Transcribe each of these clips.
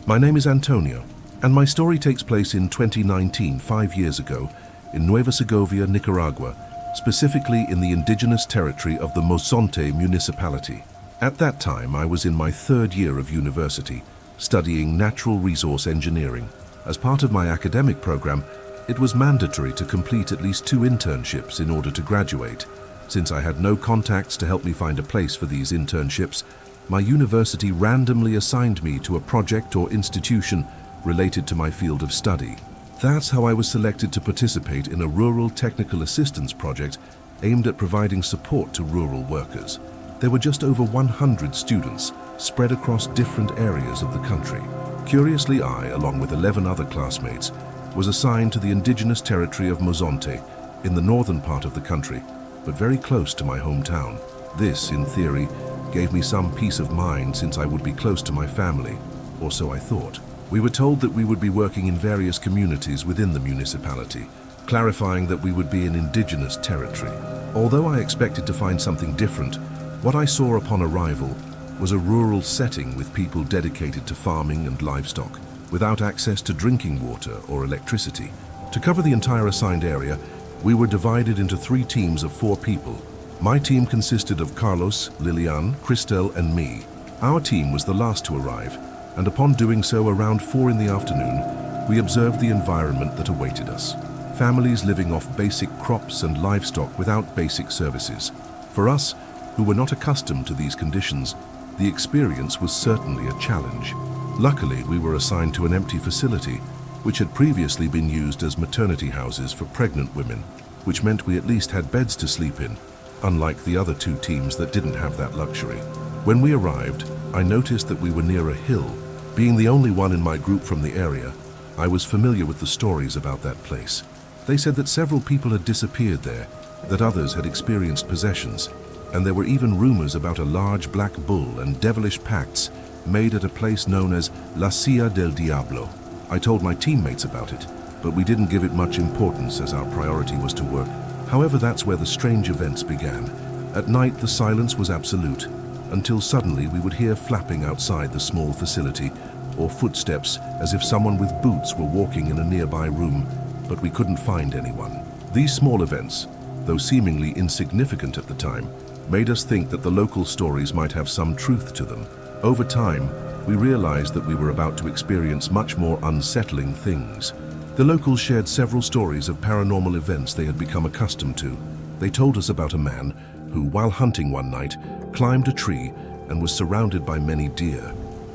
My name is Antonio, and my story takes place in 2019, 5 years ago, in Nueva Segovia, Nicaragua, specifically in the indigenous territory of the Mozonte municipality. At that time, I was in my 3rd year of university, studying natural resource engineering. As part of my academic program, it was mandatory to complete at least 2 internships in order to graduate. Since I had no contacts to help me find a place for these internships, my university randomly assigned me to a project or institution related to my field of study. That's how I was selected to participate in a rural technical assistance project aimed at providing support to rural workers. There were just over 100 students spread across different areas of the country. Curiously, I, along with 11 other classmates, was assigned to the indigenous territory of Mozonte in the northern part of the country, but very close to my hometown. This, in theory, gave me some peace of mind since I would be close to my family, or so I thought. We were told that we would be working in various communities within the municipality, clarifying that we would be in indigenous territory. Although I expected to find something different, what I saw upon arrival was a rural setting with people dedicated to farming and livestock, without access to drinking water or electricity. To cover the entire assigned area, we were divided into 3 teams of 4 people. My team consisted of Carlos, Lilian, Cristel, and me. Our team was the last to arrive, and upon doing so around 4 in the afternoon, we observed the environment that awaited us. Families living off basic crops and livestock without basic services. For us, who were not accustomed to these conditions, the experience was certainly a challenge. Luckily, we were assigned to an empty facility, which had previously been used as maternity houses for pregnant women, which meant we at least had beds to sleep in, unlike the other 2 teams that didn't have that luxury. When we arrived, I noticed that we were near a hill. Being the only one in my group from the area, I was familiar with the stories about that place. They said that several people had disappeared there, that others had experienced possessions, and there were even rumors about a large black bull and devilish pacts made at a place known as La Silla del Diablo. I told my teammates about it, but we didn't give it much importance as our priority was to work. However, that's where the strange events began. At night, the silence was absolute, until suddenly we would hear flapping outside the small facility, or footsteps as if someone with boots were walking in a nearby room, but we couldn't find anyone. These small events, though seemingly insignificant at the time, made us think that the local stories might have some truth to them. Over time, we realized that we were about to experience much more unsettling things. The locals shared several stories of paranormal events they had become accustomed to. They told us about a man who, while hunting one night, climbed a tree and was surrounded by many deer.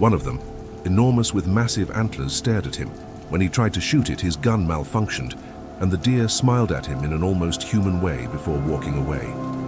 One of them, enormous with massive antlers, stared at him. When he tried to shoot it, his gun malfunctioned, and the deer smiled at him in an almost human way before walking away.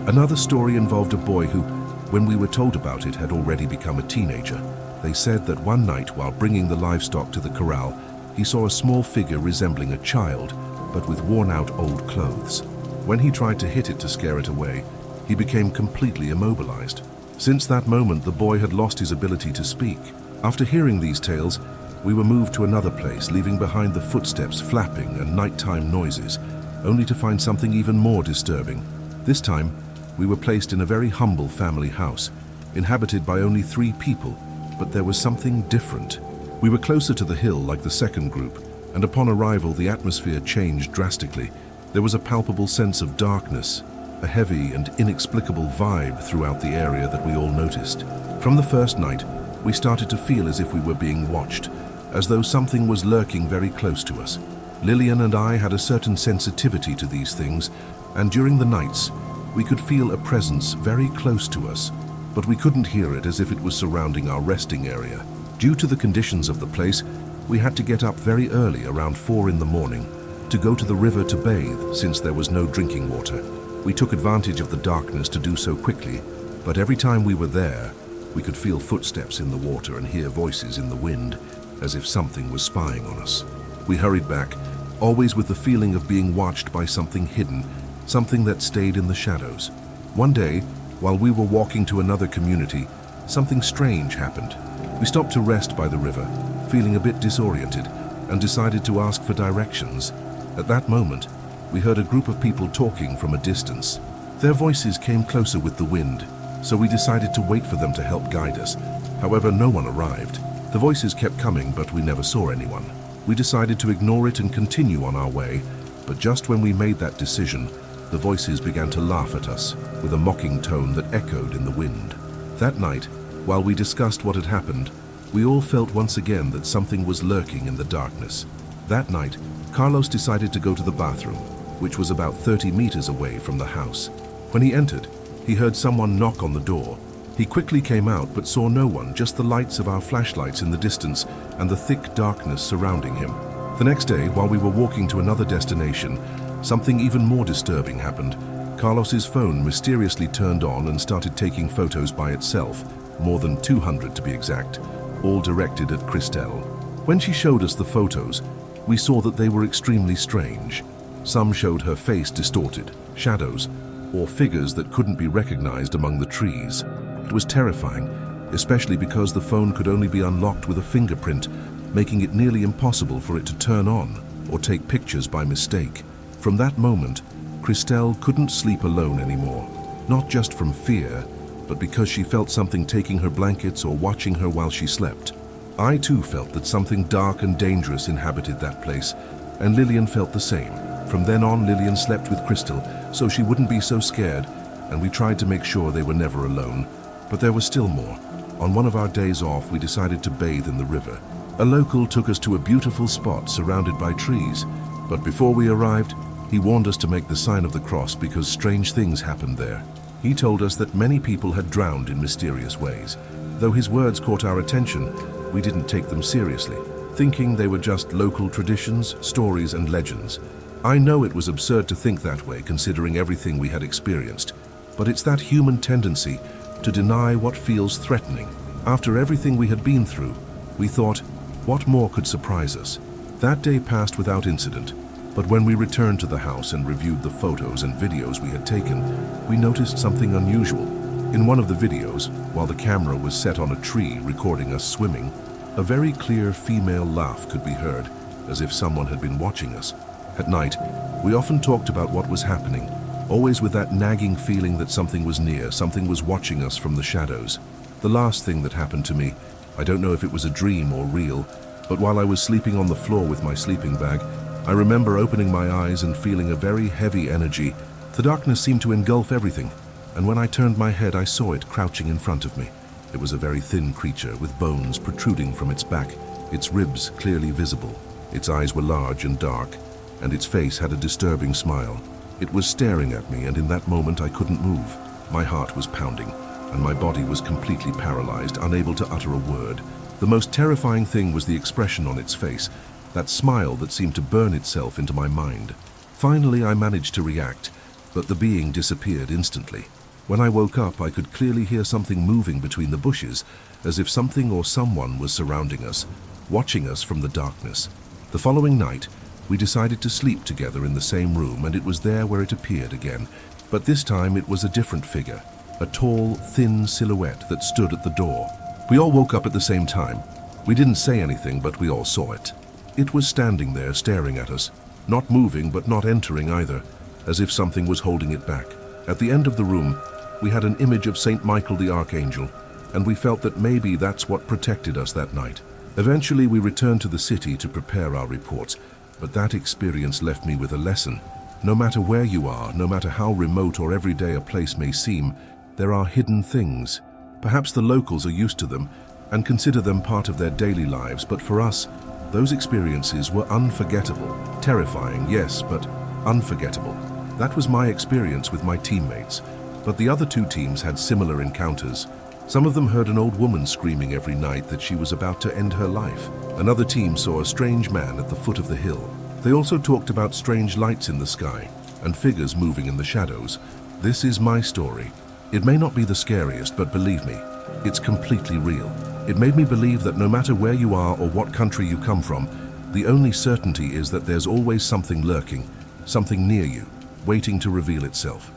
Another story involved a boy who, when we were told about it, had already become a teenager. They said that one night, while bringing the livestock to the corral, he saw a small figure resembling a child, but with worn-out old clothes. When he tried to hit it to scare it away, he became completely immobilized. Since that moment, the boy had lost his ability to speak. After hearing these tales, we were moved to another place, leaving behind the footsteps, flapping, and nighttime noises, only to find something even more disturbing. This time, we were placed in a very humble family house, inhabited by only 3 people, but there was something different. We were closer to the hill like the second group, and upon arrival the atmosphere changed drastically. There was a palpable sense of darkness, a heavy and inexplicable vibe throughout the area that we all noticed. From the first night, we started to feel as if we were being watched, as though something was lurking very close to us. Lillian and I had a certain sensitivity to these things, and during the nights, we could feel a presence very close to us, but we couldn't hear it as if it was surrounding our resting area. Due to the conditions of the place, we had to get up very early, around 4 in the morning, to go to the river to bathe since there was no drinking water. We took advantage of the darkness to do so quickly, but every time we were there, we could feel footsteps in the water and hear voices in the wind, as if something was spying on us. We hurried back, always with the feeling of being watched by something hidden, something that stayed in the shadows. One day, while we were walking to another community, something strange happened. We stopped to rest by the river, feeling a bit disoriented, and decided to ask for directions. At that moment, we heard a group of people talking from a distance. Their voices came closer with the wind, so we decided to wait for them to help guide us. However, no one arrived. The voices kept coming, but we never saw anyone. We decided to ignore it and continue on our way, but just when we made that decision, the voices began to laugh at us with a mocking tone that echoed in the wind. That night, while we discussed what had happened, we all felt once again that something was lurking in the darkness. That night, Carlos decided to go to the bathroom, which was about 30 meters away from the house. When he entered, he heard someone knock on the door. He quickly came out but saw no one, just the lights of our flashlights in the distance and the thick darkness surrounding him. The next day, while we were walking to another destination, something even more disturbing happened. Carlos's phone mysteriously turned on and started taking photos by itself, more than 200 to be exact, all directed at Christelle. When she showed us the photos, we saw that they were extremely strange. Some showed her face distorted, shadows, or figures that couldn't be recognized among the trees. It was terrifying, especially because the phone could only be unlocked with a fingerprint, making it nearly impossible for it to turn on or take pictures by mistake. From that moment, Christelle couldn't sleep alone anymore, not just from fear, but because she felt something taking her blankets or watching her while she slept. I too felt that something dark and dangerous inhabited that place, and Lillian felt the same. From then on, Lillian slept with Crystal, so she wouldn't be so scared, and we tried to make sure they were never alone. But there was still more. On one of our days off, we decided to bathe in the river. A local took us to a beautiful spot surrounded by trees, but before we arrived, he warned us to make the sign of the cross because strange things happened there. He told us that many people had drowned in mysterious ways. Though his words caught our attention, we didn't take them seriously, thinking they were just local traditions, stories, and legends. I know it was absurd to think that way considering everything we had experienced, but it's that human tendency to deny what feels threatening. After everything we had been through, we thought, what more could surprise us? That day passed without incident, but when we returned to the house and reviewed the photos and videos we had taken, we noticed something unusual. In one of the videos, while the camera was set on a tree recording us swimming, a very clear female laugh could be heard, as if someone had been watching us. At night, we often talked about what was happening, always with that nagging feeling that something was near, something was watching us from the shadows. The last thing that happened to me, I don't know if it was a dream or real, but while I was sleeping on the floor with my sleeping bag, I remember opening my eyes and feeling a very heavy energy. The darkness seemed to engulf everything, and when I turned my head, I saw it crouching in front of me. It was a very thin creature with bones protruding from its back, its ribs clearly visible. Its eyes were large and dark, and its face had a disturbing smile. It was staring at me, and in that moment I couldn't move. My heart was pounding, and my body was completely paralyzed, unable to utter a word. The most terrifying thing was the expression on its face, that smile that seemed to burn itself into my mind. Finally, I managed to react, but the being disappeared instantly. When I woke up, I could clearly hear something moving between the bushes, as if something or someone was surrounding us, watching us from the darkness. The following night, we decided to sleep together in the same room, and it was there where it appeared again. But this time it was a different figure, a tall, thin silhouette that stood at the door. We all woke up at the same time. We didn't say anything, but we all saw it. It was standing there staring at us, not moving but not entering either, as if something was holding it back. At the end of the room, we had an image of Saint Michael the Archangel, and we felt that maybe that's what protected us that night. Eventually, we returned to the city to prepare our reports, but that experience left me with a lesson. No matter where you are, no matter how remote or everyday a place may seem, there are hidden things. Perhaps the locals are used to them and consider them part of their daily lives, but for us, those experiences were unforgettable. Terrifying, yes, but unforgettable. That was my experience with my teammates, but the other two teams had similar encounters. Some of them heard an old woman screaming every night that she was about to end her life. Another team saw a strange man at the foot of the hill. They also talked about strange lights in the sky and figures moving in the shadows. This is my story. It may not be the scariest, but believe me, it's completely real. It made me believe that no matter where you are or what country you come from, the only certainty is that there's always something lurking, something near you, waiting to reveal itself.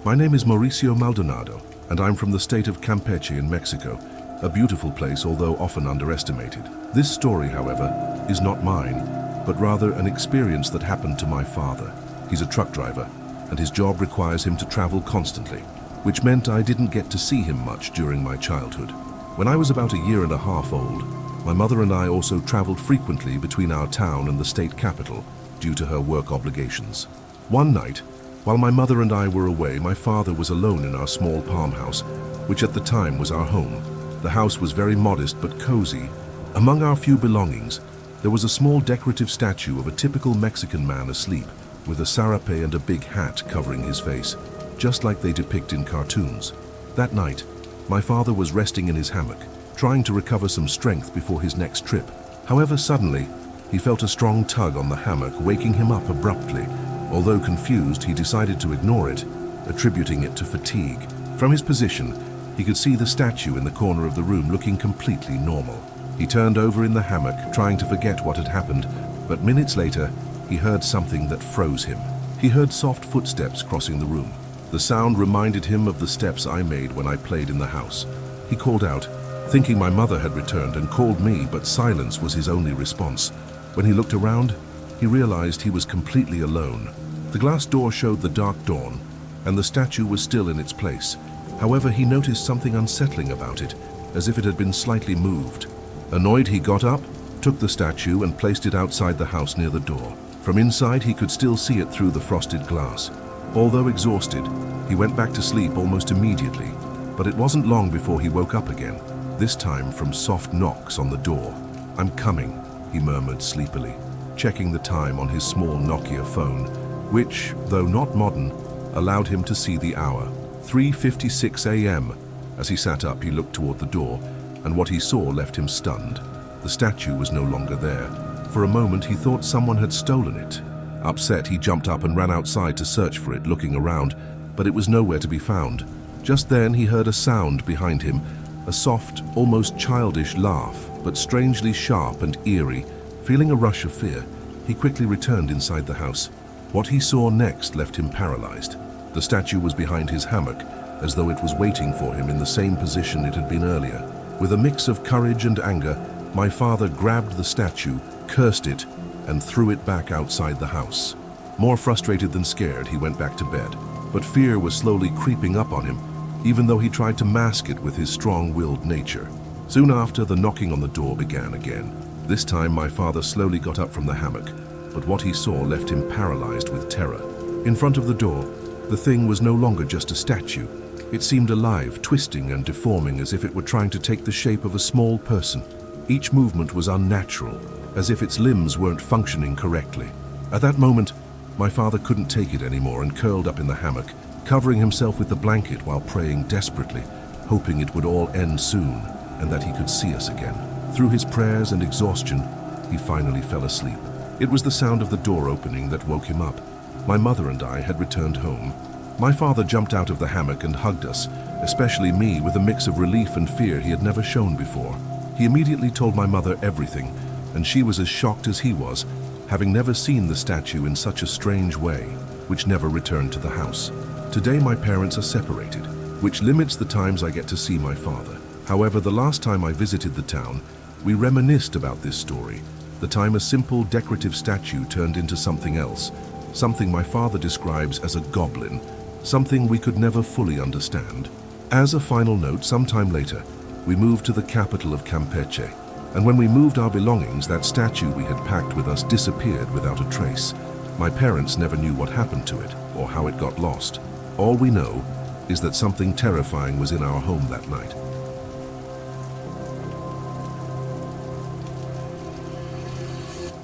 My name is Mauricio Maldonado, and I'm from the state of Campeche in Mexico, a beautiful place although often underestimated. This story, however, is not mine, but rather an experience that happened to my father. He's a truck driver, and his job requires him to travel constantly. which meant I didn't get to see him much during my childhood. When I was about a year and a half old, my mother and I also traveled frequently between our town and the state capital due to her work obligations. One night, while my mother and I were away, my father was alone in our small farmhouse, which at the time was our home. The house was very modest but cozy. Among our few belongings, there was a small decorative statue of a typical Mexican man asleep, with a sarape and a big hat covering his face, just like they depict in cartoons. That night, my father was resting in his hammock, trying to recover some strength before his next trip. However, suddenly, he felt a strong tug on the hammock, waking him up abruptly. Although confused, he decided to ignore it, attributing it to fatigue. From his position, he could see the statue in the corner of the room looking completely normal. He turned over in the hammock, trying to forget what had happened, but minutes later, he heard something that froze him. He heard soft footsteps crossing the room. The sound reminded him of the steps I made when I played in the house. He called out, thinking my mother had returned, and called me, but silence was his only response. When he looked around, he realized he was completely alone. The glass door showed the dark dawn, and the statue was still in its place. However, he noticed something unsettling about it, as if it had been slightly moved. Annoyed, he got up, took the statue, and placed it outside the house near the door. From inside, he could still see it through the frosted glass. Although exhausted, he went back to sleep almost immediately, but it wasn't long before he woke up again, this time from soft knocks on the door. "I'm coming," he murmured sleepily, checking the time on his small Nokia phone, which, though not modern, allowed him to see the hour. 3:56 a.m. As he sat up, he looked toward the door, and what he saw left him stunned. The statue was no longer there. For a moment, he thought someone had stolen it. Upset, he jumped up and ran outside to search for it, looking around, but it was nowhere to be found. Just then, he heard a sound behind him, a soft, almost childish laugh, but strangely sharp and eerie. Feeling a rush of fear, he quickly returned inside the house. What he saw next left him paralyzed. The statue was behind his hammock, as though it was waiting for him in the same position it had been earlier. With a mix of courage and anger, my father grabbed the statue, cursed it, and threw it back outside the house. More frustrated than scared, he went back to bed. But fear was slowly creeping up on him, even though he tried to mask it with his strong-willed nature. Soon after, the knocking on the door began again. This time, my father slowly got up from the hammock, but what he saw left him paralyzed with terror. In front of the door, the thing was no longer just a statue. It seemed alive, twisting and deforming as if it were trying to take the shape of a small person. Each movement was unnatural, as if its limbs weren't functioning correctly. At that moment, my father couldn't take it anymore and curled up in the hammock, covering himself with the blanket while praying desperately, hoping it would all end soon and that he could see us again. Through his prayers and exhaustion, he finally fell asleep. It was the sound of the door opening that woke him up. My mother and I had returned home. My father jumped out of the hammock and hugged us, especially me, with a mix of relief and fear he had never shown before. He immediately told my mother everything, and she was as shocked as he was, having never seen the statue in such a strange way, which never returned to the house. Today my parents are separated, which limits the times I get to see my father. However, the last time I visited the town, we reminisced about this story, the time a simple decorative statue turned into something else, something my father describes as a goblin, something we could never fully understand. As a final note, sometime later, we moved to the capital of Campeche, and when we moved our belongings, that statue we had packed with us disappeared without a trace. My parents never knew what happened to it or how it got lost. All we know is that something terrifying was in our home that night.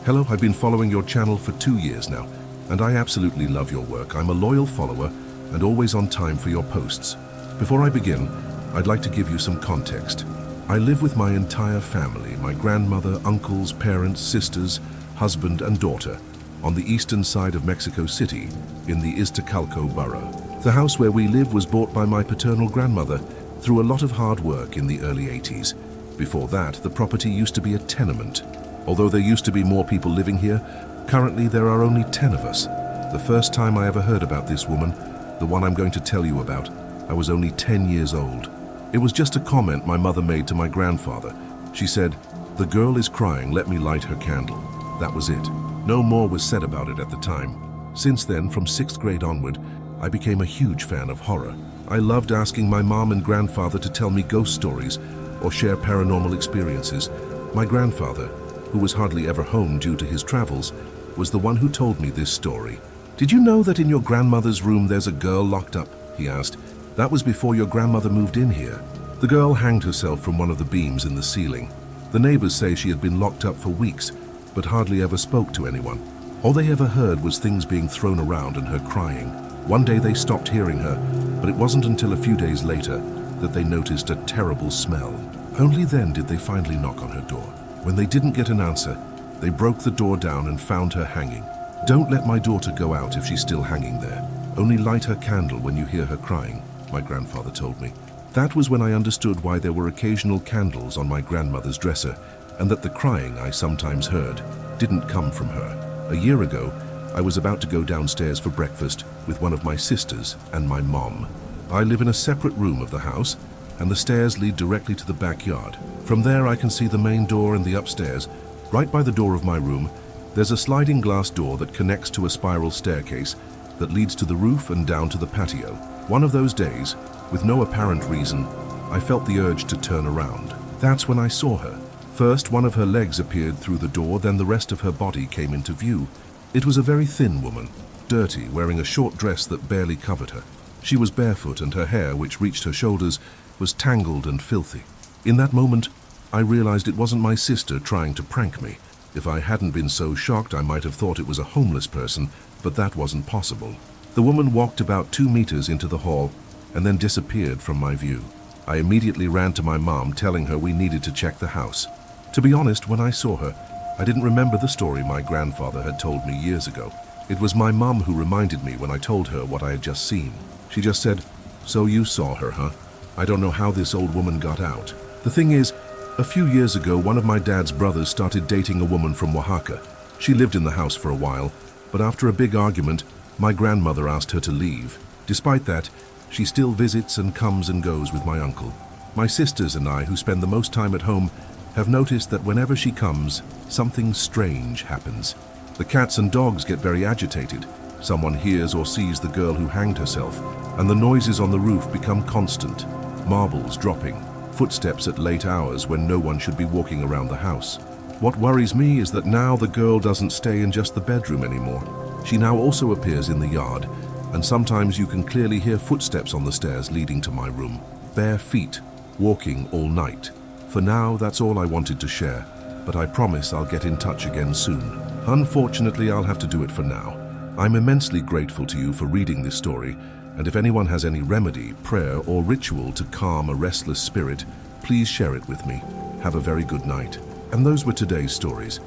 Hello, I've been following your channel for 2 years now, and I absolutely love your work. I'm a loyal follower and always on time for your posts. Before I begin, I'd like to give you some context. I live with my entire family, my grandmother, uncles, parents, sisters, husband, and daughter, on the eastern side of Mexico City, in the Iztacalco borough. The house where we live was bought by my paternal grandmother through a lot of hard work in the early 80s. Before that, the property used to be a tenement. Although there used to be more people living here, currently there are only 10 of us. The first time I ever heard about this woman, the one I'm going to tell you about, I was only 10 years old. It was just a comment my mother made to my grandfather. She said, "The girl is crying, let me light her candle." That was it. No more was said about it at the time. Since then, from 6th grade onward, I became a huge fan of horror. I loved asking my mom and grandfather to tell me ghost stories or share paranormal experiences. My grandfather, who was hardly ever home due to his travels, was the one who told me this story. "Did you know that in your grandmother's room there's a girl locked up?" he asked. "That was before your grandmother moved in here. The girl hanged herself from one of the beams in the ceiling. The neighbors say she had been locked up for weeks, but hardly ever spoke to anyone. All they ever heard was things being thrown around and her crying. One day they stopped hearing her, but it wasn't until a few days later that they noticed a terrible smell. Only then did they finally knock on her door. When they didn't get an answer, they broke the door down and found her hanging. Don't let my daughter go out if she's still hanging there. Only light her candle when you hear her crying," my grandfather told me. That was when I understood why there were occasional candles on my grandmother's dresser, and that the crying I sometimes heard didn't come from her. A year ago, I was about to go downstairs for breakfast with one of my sisters and my mom. I live in a separate room of the house, and the stairs lead directly to the backyard. From there I can see the main door and the upstairs. Right by the door of my room, there's a sliding glass door that connects to a spiral staircase that leads to the roof and down to the patio. One of those days, with no apparent reason, I felt the urge to turn around. That's when I saw her. First, one of her legs appeared through the door, then the rest of her body came into view. It was a very thin woman, dirty, wearing a short dress that barely covered her. She was barefoot, and her hair, which reached her shoulders, was tangled and filthy. In that moment, I realized it wasn't my sister trying to prank me. If I hadn't been so shocked, I might have thought it was a homeless person, but that wasn't possible. The woman walked about 2 meters into the hall and then disappeared from my view. I immediately ran to my mom, telling her we needed to check the house. To be honest, when I saw her, I didn't remember the story my grandfather had told me years ago. It was my mom who reminded me when I told her what I had just seen. She just said, "So you saw her, huh? I don't know how this old woman got out." The thing is, a few years ago, one of my dad's brothers started dating a woman from Oaxaca. She lived in the house for a while, but after a big argument, my grandmother asked her to leave. Despite that, she still visits and comes and goes with my uncle. My sisters and I, who spend the most time at home, have noticed that whenever she comes, something strange happens. The cats and dogs get very agitated. Someone hears or sees the girl who hanged herself, and the noises on the roof become constant. Marbles dropping, footsteps at late hours when no one should be walking around the house. What worries me is that now the girl doesn't stay in just the bedroom anymore. She now also appears in the yard, and sometimes you can clearly hear footsteps on the stairs leading to my room. Bare feet, walking all night. For now, that's all I wanted to share, but I promise I'll get in touch again soon. Unfortunately, I'll have to do it for now. I'm immensely grateful to you for reading this story, and if anyone has any remedy, prayer, or ritual to calm a restless spirit, please share it with me. Have a very good night. And those were today's stories.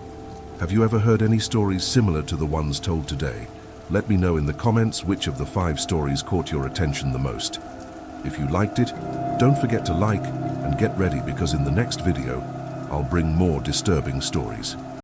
Have you ever heard any stories similar to the ones told today? Let me know in the comments which of the 5 stories caught your attention the most. If you liked it, don't forget to like and get ready, because in the next video, I'll bring more disturbing stories.